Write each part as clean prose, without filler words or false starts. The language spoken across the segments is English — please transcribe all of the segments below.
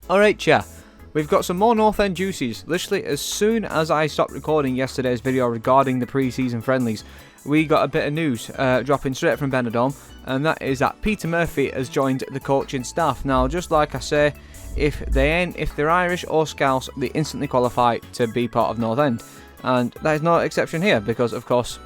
Alright, yeah. We've got some more North End juices. Literally, as soon as I stopped recording yesterday's video regarding the pre-season friendlies, we got a bit of news dropping straight from Benidorm, and that is that Peter Murphy has joined the coaching staff. Now, just like I say, if they're Irish or Scouse, they instantly qualify to be part of North End. And that is no exception here, because, of course,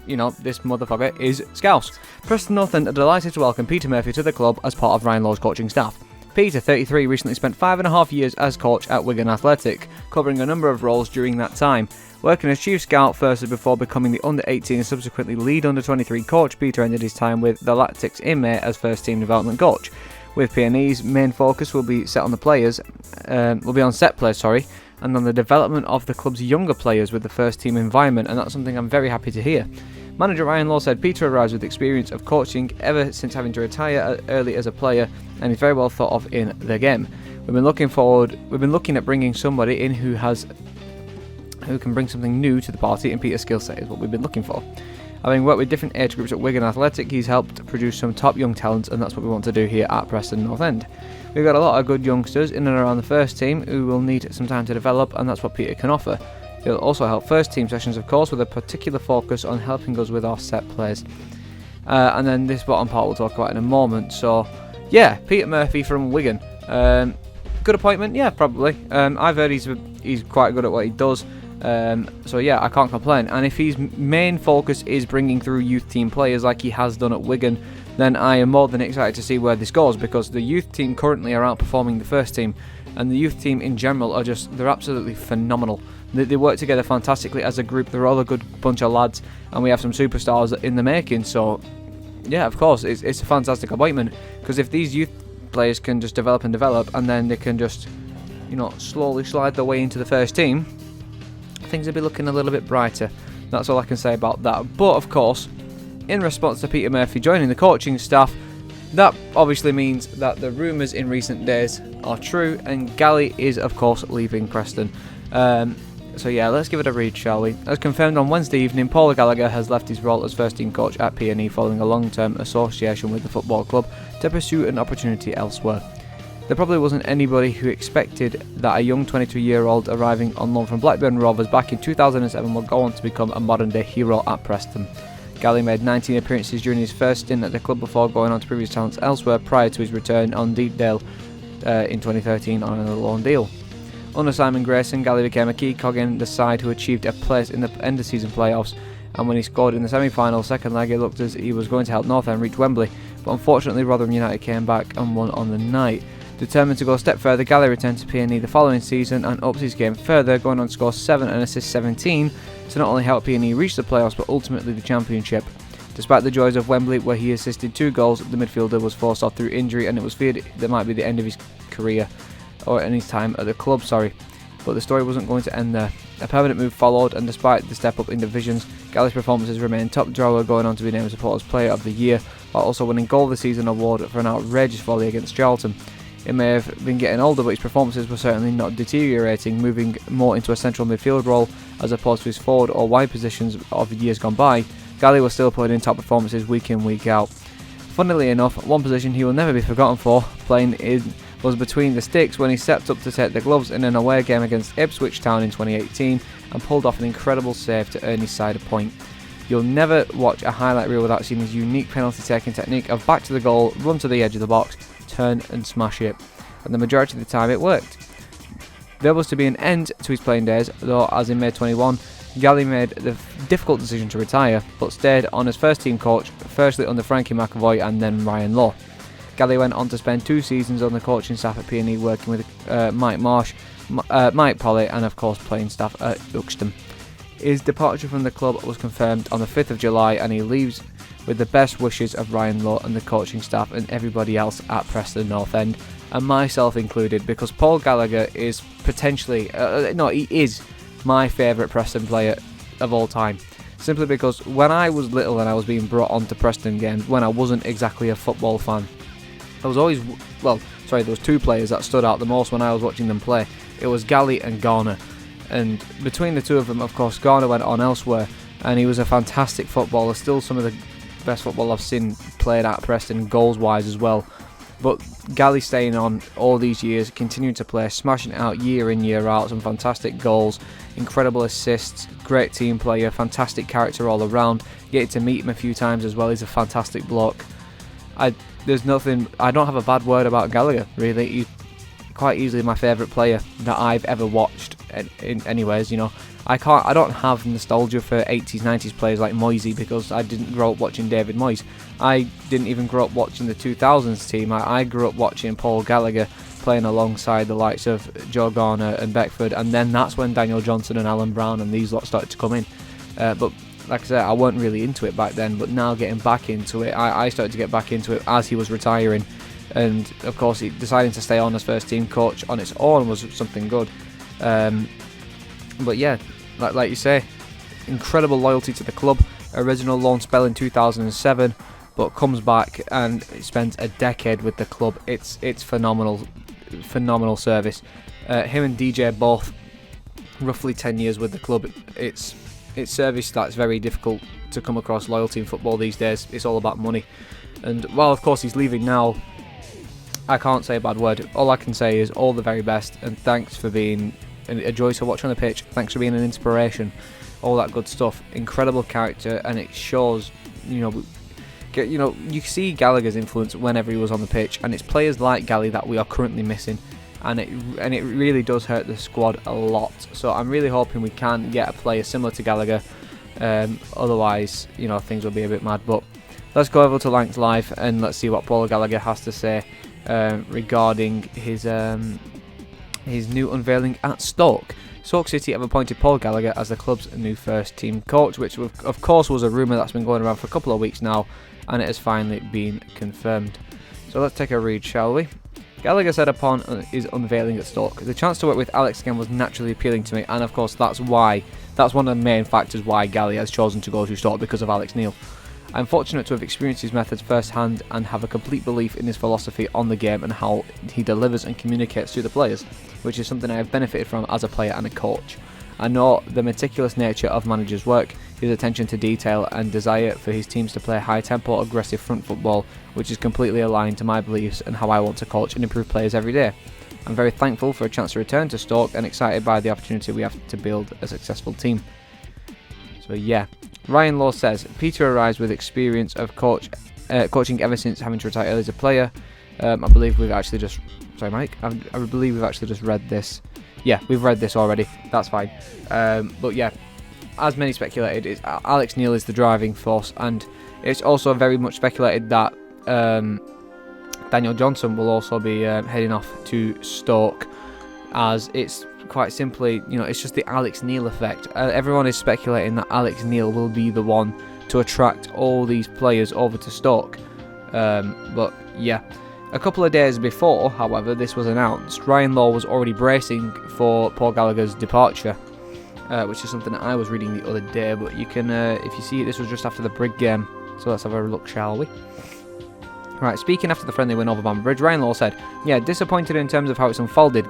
you know, this motherfucker is Scouse. Preston North End are delighted to welcome Peter Murphy to the club as part of Ryan Law's coaching staff. Peter, 33, recently spent 5.5 years as coach at Wigan Athletic, covering a number of roles during that time. Working as chief scout firstly before becoming the under-18 and subsequently lead under-23 coach, Peter ended his time with the Lactics in May as first team development coach. With PNE's main focus will be set on the players, and on the development of the club's younger players with the first team environment, and that's something I'm very happy to hear. Manager Ryan Law said Peter arrives with experience of coaching ever since having to retire early as a player, and is very well thought of in the game. We've been looking at bringing somebody in who can bring something new to the party, and Peter's skill set is what we've been looking for. Having worked with different age groups at Wigan Athletic, he's helped produce some top young talents, and that's what we want to do here at Preston North End. We've got a lot of good youngsters in and around the first team who will need some time to develop, and that's what Peter can offer. He'll also help first team sessions, of course, with a particular focus on helping us with our set plays. And then this bottom part we'll talk about in a moment. So, yeah, Peter Murphy from Wigan. Good appointment? Yeah, probably. I've heard he's quite good at what he does. So yeah, I can't complain. And if his main focus is bringing through youth team players like he has done at Wigan, then I am more than excited to see where this goes, because the youth team currently are outperforming the first team, and the youth team in general they're absolutely phenomenal. They work together fantastically as a group. They're all a good bunch of lads, and we have some superstars in the making. So yeah, of course, it's a fantastic appointment, because if these youth players can just develop, and then they can just, you know, slowly slide their way into the first team, things will be looking a little bit brighter. That's all I can say about that. But of course, in response to Peter Murphy joining the coaching staff, that obviously means that the rumours in recent days are true, and Gally is of course leaving Preston. So yeah, let's give it a read, shall we? As confirmed on Wednesday evening, Paul Gallagher has left his role as first team coach at PNE following a long-term association with the football club to pursue an opportunity elsewhere. There probably wasn't anybody who expected that a young 22-year-old arriving on loan from Blackburn Rovers back in 2007 would go on to become a modern-day hero at Preston. Gally made 19 appearances during his first stint at the club before going on to previous talents elsewhere prior to his return on Deepdale in 2013 on a loan deal. Under Simon Grayson, Gally became a key cog in the side who achieved a place in the end-of-season playoffs, and when he scored in the semi-final second leg, it looked as he was going to help North End reach Wembley, but unfortunately Rotherham United came back and won on the night. Determined to go a step further, Gallagher returned to PNE the following season and ups his game further, going on to score 7 and assist 17 to not only help PNE reach the playoffs but ultimately the championship. Despite the joys of Wembley, where he assisted 2 goals, the midfielder was forced off through injury, and it was feared that might be the end of his career, or in his time at the club, But the story wasn't going to end there. A permanent move followed, and despite the step up in divisions, Gallagher's performances remained top drawer, going on to be named Supporters Player of the Year, while also winning Goal of the Season award for an outrageous volley against Charlton. It may have been getting older, but his performances were certainly not deteriorating, moving more into a central midfield role as opposed to his forward or wide positions of years gone by. Gallagher was still putting in top performances week in, week out. Funnily enough, one position he will never be forgotten for playing was between the sticks when he stepped up to take the gloves in an away game against Ipswich Town in 2018 and pulled off an incredible save to earn his side a point. You'll never watch a highlight reel without seeing his unique penalty taking technique of back to the goal, run to the edge of the box, turn and smash it, and the majority of the time it worked. There was to be an end to his playing days, though, as in May 21, Gally made the difficult decision to retire, but stayed on as first team coach, firstly under Frankie McAvoy and then Ryan Law. Gally went on to spend 2 seasons on the coaching staff at PNE, working with Mike Marsh, Mike Polly, and of course playing staff at Uxton. His departure from the club was confirmed on the 5th of July, and he leaves with the best wishes of Ryan Law and the coaching staff and everybody else at Preston North End, and myself included, because Paul Gallagher is potentially, he is my favourite Preston player of all time. Simply because when I was little and I was being brought on to Preston games, when I wasn't exactly a football fan, there was 2 players that stood out the most when I was watching them play. It was Gally and Garner. And between the 2 of them, of course, Garner went on elsewhere, and he was a fantastic footballer, still some of the best football I've seen played at Preston, goals-wise as well. But Gally staying on all these years, continuing to play, smashing it out year in, year out, some fantastic goals, incredible assists, great team player, fantastic character all around. Getting to meet him a few times as well, he's a fantastic bloke. I don't have a bad word about Gallagher, really. He's quite easily my favourite player that I've ever watched. Anyways, I don't have nostalgia for 80s, 90s players like Moisey because I didn't grow up watching David Moyes. I didn't even grow up watching the 2000s team. I grew up watching Paul Gallagher playing alongside the likes of Joe Garner and Beckford, and then that's when Daniel Johnson and Alan Brown and these lot started to come in. But like I said, I weren't really into it back then, but now getting back into it, I started to get back into it as he was retiring, and of course deciding to stay on as first team coach on its own was something good. But yeah, like you say, incredible loyalty to the club. Original loan spell in 2007, but comes back and spends a decade with the club. It's phenomenal service. Him and DJ both roughly 10 years with the club. It's service that's very difficult to come across. Loyalty in football these days, it's all about money. And while of course he's leaving now, I can't say a bad word. All I can say is all the very best, and thanks for being a joy to watch on the pitch. Thanks for being an inspiration, all that good stuff. Incredible character, and it shows. You see Gallagher's influence whenever he was on the pitch, and it's players like Gally that we are currently missing, and it really does hurt the squad a lot. So I'm really hoping we can get a player similar to Gallagher. Otherwise, things will be a bit mad. But let's go over to Lancs Live and let's see what Paul Gallagher has to say regarding his new unveiling at Stoke. Stoke City have appointed Paul Gallagher as the club's new first team coach, which of course was a rumour that's been going around for a couple of weeks now, and it has finally been confirmed. So let's take a read, shall we? Gallagher said upon his unveiling at Stoke, "The chance to work with Alex again was naturally appealing to me, and of course that's one of the main factors why Gally has chosen to go to Stoke, because of Alex Neil. I'm fortunate to have experienced his methods firsthand and have a complete belief in his philosophy on the game and how he delivers and communicates to the players, which is something I have benefited from as a player and a coach. I know the meticulous nature of manager's work, his attention to detail and desire for his teams to play high-tempo, aggressive front football, which is completely aligned to my beliefs and how I want to coach and improve players every day. I'm very thankful for a chance to return to Stoke and excited by the opportunity we have to build a successful team." So yeah. Ryan Law says, "Peter arrives with experience of coaching ever since having to retire early as a player." I believe we've actually just... Sorry, Mike. I believe we've actually just read this. Yeah, we've read this already. That's fine. But yeah, as many speculated, Alex Neil is the driving force, and it's also very much speculated that Daniel Johnson will also be heading off to Stoke, as it's quite simply, it's just the Alex Neil effect. Everyone is speculating that Alex Neil will be the one to attract all these players over to Stoke. But yeah, a couple of days before, however, this was announced, Ryan Law was already bracing for Paul Gallagher's departure, which is something that I was reading the other day. But you can, if you see it, this was just after the Brig game. So let's have a look, shall we? Right, speaking after the friendly win over Bamber Bridge, Ryan Law said, "Yeah, disappointed in terms of how it's unfolded.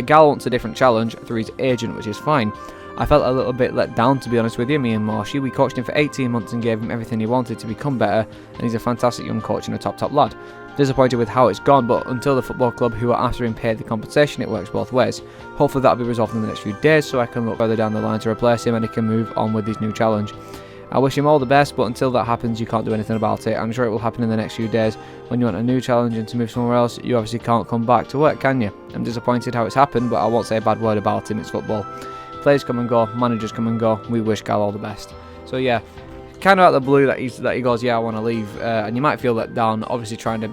Gal wants a different challenge through his agent, which is fine. I felt a little bit let down, to be honest with you, me and Marshy. We coached him for 18 months and gave him everything he wanted to become better, and he's a fantastic young coach and a top lad. Disappointed with how it's gone, but until the football club who are after him pay the compensation, it works both ways. Hopefully that'll be resolved in the next few days, so I can look further down the line to replace him and he can move on with his new challenge. I wish him all the best, but until that happens, you can't do anything about it. I'm sure it will happen in the next few days. When you want a new challenge and to move somewhere else, you obviously can't come back to work, can you? I'm disappointed how it's happened, but I won't say a bad word about him. It's football. Players come and go, managers come and go. We wish Gal all the best." So yeah, kind of out of the blue that he goes, "Yeah, I want to leave," and you might feel let down. Obviously, trying to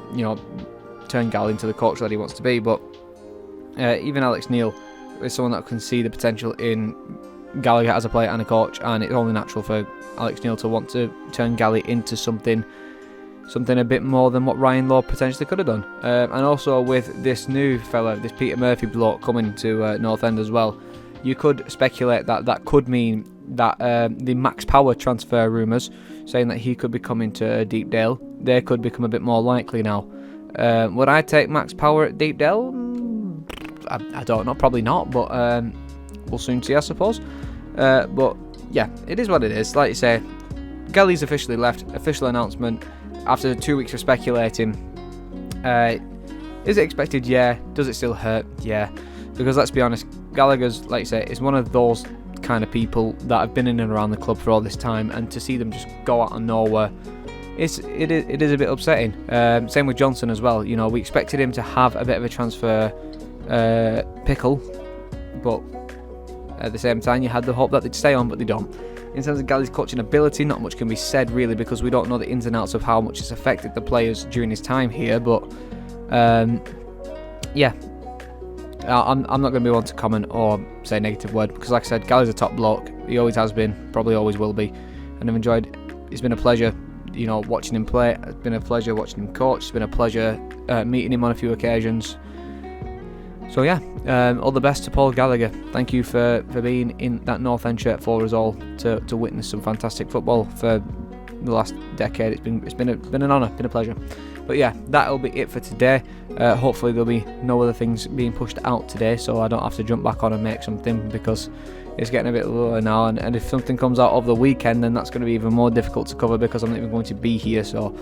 turn Gal into the coach that he wants to be, but even Alex Neil is someone that can see the potential in Gallagher as a player and a coach, and it's only natural for Alex Neil to want to turn Gally into something a bit more than what Ryan Law potentially could have done. And also with this new fella, this Peter Murphy bloke coming to North End as well, you could speculate that could mean that the Max Power transfer rumours, saying that he could be coming to Deepdale, they could become a bit more likely now. Would I take Max Power at Deepdale? I don't know, probably not, but we'll soon see, I suppose. But yeah, it is what it is. Like you say, Gally's officially left. Official announcement after 2 weeks of speculating. Is it expected? Yeah. Does it still hurt? Yeah. Because let's be honest, Gallagher's, like I say, is one of those kind of people that have been in and around the club for all this time, and to see them just go out of nowhere, it is a bit upsetting. Same with Johnson as well. You know, we expected him to have a bit of a transfer pickle, but at the same time you had the hope that they'd stay on, but they don't. In terms of Gallagher's coaching ability, not much can be said really, because we don't know the ins and outs of how much it's affected the players during his time here, but yeah, I'm not going to be one to comment or say a negative word, because like I said, Gallagher's a top bloke. He always has been, probably always will be, and I've enjoyed. It's been a pleasure, you know, watching him play. It's been a pleasure watching him coach. It's been a pleasure meeting him on a few occasions. So yeah, all the best to Paul Gallagher. Thank you for being in that North End shirt for us all to witness some fantastic football for the last decade. It's been an honour, been a pleasure. But yeah, that'll be it for today. Hopefully there'll be no other things being pushed out today, so I don't have to jump back on and make something, because it's getting a bit lower now, and if something comes out over the weekend, then that's going to be even more difficult to cover, because I'm not even going to be here. So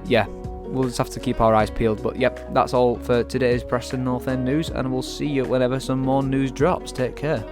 yeah, we'll just have to keep our eyes peeled. But yep, that's all for today's Preston North End news, and we'll see you whenever some more news drops. Take care.